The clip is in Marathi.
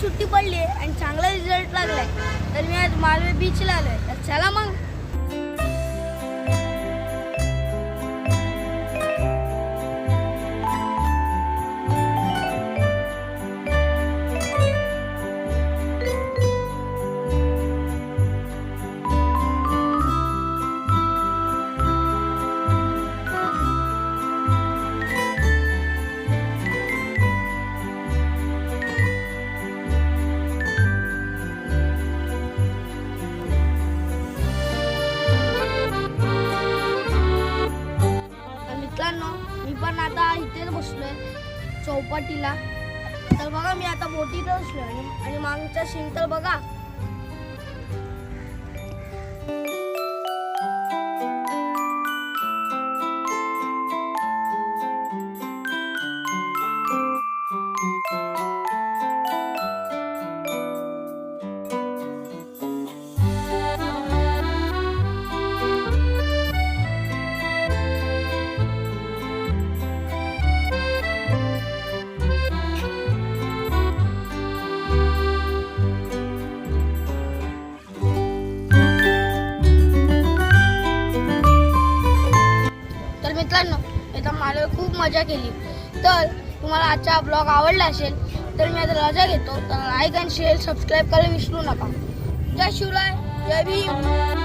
सुट्टी पडली आहे आणि चांगला रिझल्ट लागलाय तर मी आज मालवे बीचला आलोय. तर चला मग. मित्रांनो, मी पण आता इथेच बसलोय चौपाटीला. तर बघा मी आता बोटीत बसलोय आणि मागचा सीन तर बघा. मित्रांनो, आता मला खूप मजा केली. तर तुम्हाला आजचा ब्लॉग आवडला असेल तर मी आता रजा घेतो. तर लाईक आणि शेअर सबस्क्राईब करायला विसरू नका. जय शिवराय, जय भीम.